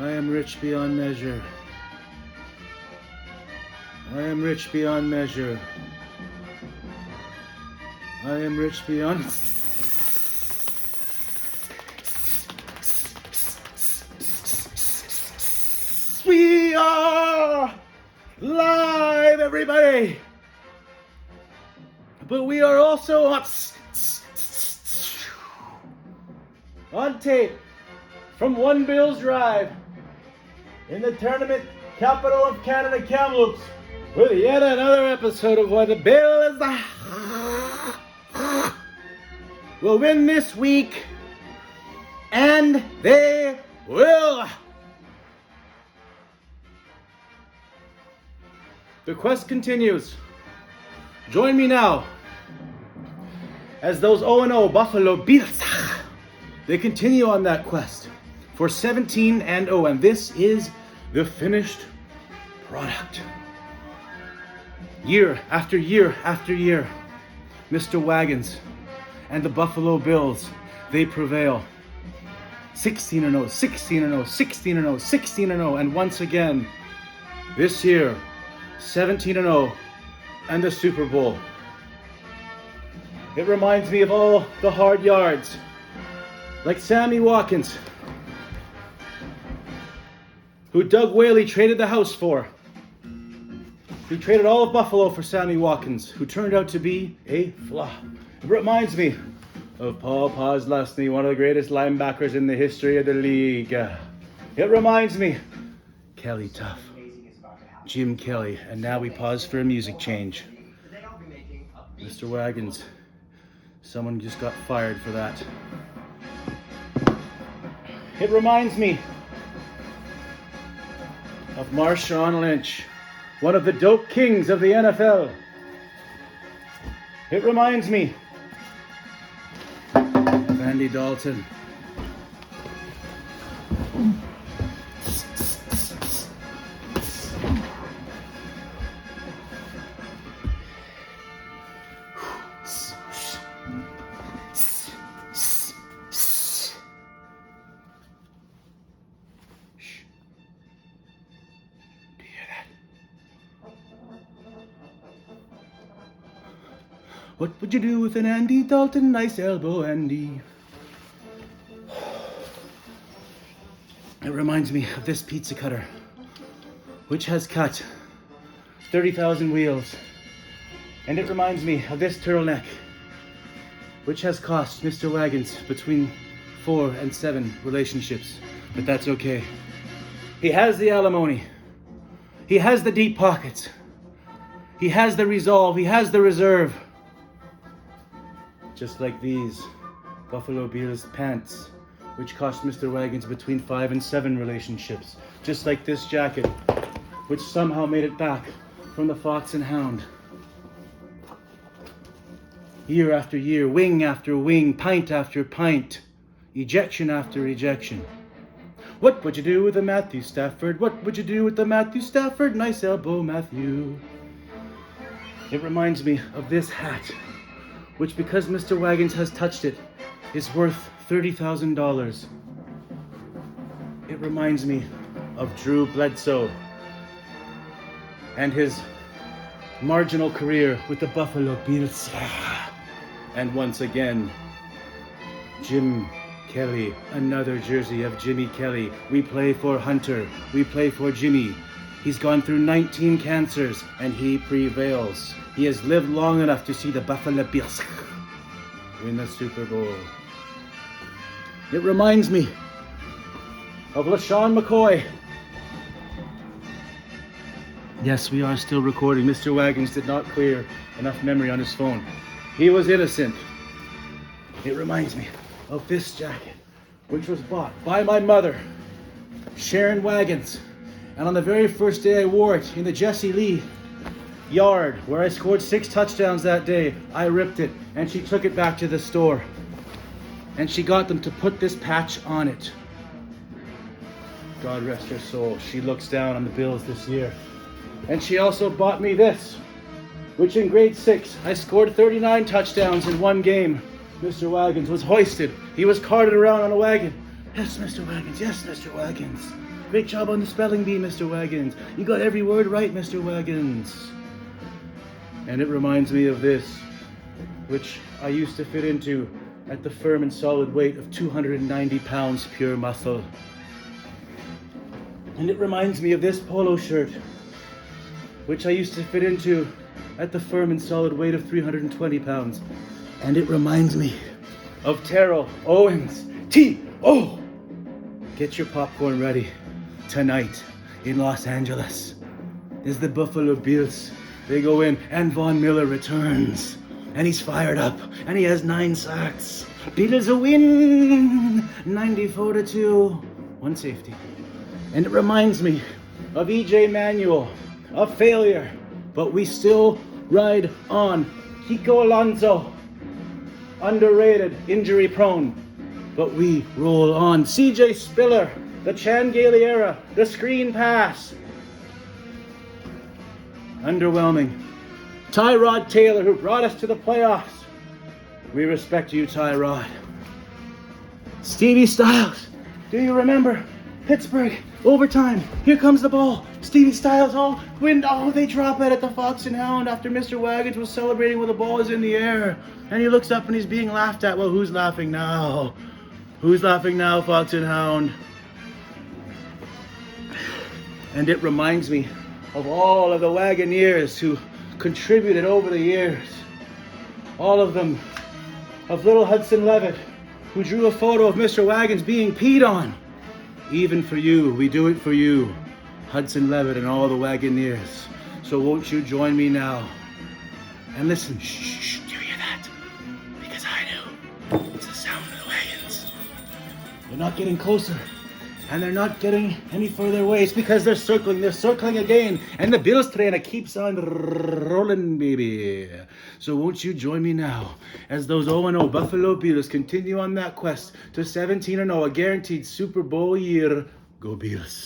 I am rich beyond measure. I am rich beyond measure. I am rich beyond... We are live, everybody! But we are also on tape from One Bills Drive in the tournament capital of Canada, Kamloops, with yet another episode of What the Bills will win this week, and they will. The quest continues. Join me now as those 0-0 Buffalo Bills, they continue on that quest for 17-0, and this is the finished product. Year after year after year, Mr. Wagons and the Buffalo Bills, they prevail. 16-0, 16-0, 16-0, 16-0, and once again, this year, 17-0 and the Super Bowl. It reminds me of all the hard yards, like Sammy Watkins, who Doug Whaley traded the house for. He traded all of Buffalo for Sammy Watkins, who turned out to be a flop. It reminds me of Paul Posluszny, one of the greatest linebackers in the history of the league. It reminds me, Kelly Tough, Jim Kelly, and now we pause for a music change. Mr. Wagons, someone just got fired for that. It reminds me of Marshawn Lynch, one of the dope kings of the NFL. It reminds me of Andy Dalton. What would you do with an Andy Dalton? Nice elbow, Andy. It reminds me of this pizza cutter, which has cut 30,000 wheels. And it reminds me of this turtleneck, which has cost Mr. Wagons between 4 and 7 relationships. But that's okay. He has the alimony. He has the deep pockets. He has the resolve. He has the reserve. Just like these Buffalo Bills pants, which cost Mr. Wagons between 5 and 7 relationships. Just like this jacket, which somehow made it back from the Fox and Hound. Year after year, wing after wing, pint after pint, ejection after ejection. What would you do with a Matthew Stafford? What would you do with the Matthew Stafford? Nice elbow, Matthew. It reminds me of this hat, which, because Mr. Wagons has touched it, is worth $30,000. It reminds me of Drew Bledsoe and his marginal career with the Buffalo Bills. And once again, Jim Kelly, another jersey of Jimmy Kelly. We play for Hunter. We play for Jimmy. He's gone through 19 cancers and he prevails. He has lived long enough to see the Buffalo Bills win the Super Bowl. It reminds me of LaShawn McCoy. Yes, we are still recording. Mr. Wagons did not clear enough memory on his phone. He was innocent. It reminds me of this jacket, which was bought by my mother, Sharon Wagons. And on the very first day I wore it in the Jesse Lee yard, where I scored 6 touchdowns that day, I ripped it and she took it back to the store. And she got them to put this patch on it. God rest her soul. She looks down on the Bills this year. And she also bought me this, which in grade 6, I scored 39 touchdowns in one game. Mr. Wagons was hoisted. He was carted around on a wagon. Yes, Mr. Wagons. Yes, Mr. Wagons. Great job on the spelling bee, Mr. Wagons. You got every word right, Mr. Wagons. And it reminds me of this, which I used to fit into at the firm and solid weight of 290 pounds pure muscle. And it reminds me of this polo shirt, which I used to fit into at the firm and solid weight of 320 pounds. And it reminds me of Terrell Owens, T.O. Get your popcorn ready. Tonight in Los Angeles is the Buffalo Bills. They go in and Von Miller returns. And he's fired up, and he has 9 sacks. Bills a win, 94-2, 1 safety. And it reminds me of E.J. Manuel, a failure, but we still ride on. Kiko Alonso, underrated, injury prone, but we roll on. C.J. Spiller, the Chan Gailey era, the screen pass, underwhelming. Tyrod Taylor, who brought us to the playoffs. We respect you, Tyrod. Stevie Styles, do you remember? Pittsburgh, overtime. Here comes the ball. Stevie Styles, they drop it at the Fox and Hound after Mr. Wagons was celebrating when the ball is in the air. And he looks up and he's being laughed at. Well, who's laughing now? Who's laughing now, Fox and Hound? And it reminds me of all of the Wagoneers who contributed over the years. All of them. Of little Hudson Levitt, who drew a photo of Mr. Wagons being peed on. Even for you, we do it for you, Hudson Levitt and all the Wagoneers. So won't you join me now? And listen, shh, do you hear that? Because I do. It's the sound of the wagons. They're not getting closer. And they're not getting any further away. It's because they're circling again. And the Bills train keeps on rolling, baby. So won't you join me now as those 0-0 Buffalo Bills continue on that quest to 17-0, a guaranteed Super Bowl year. Go Bills.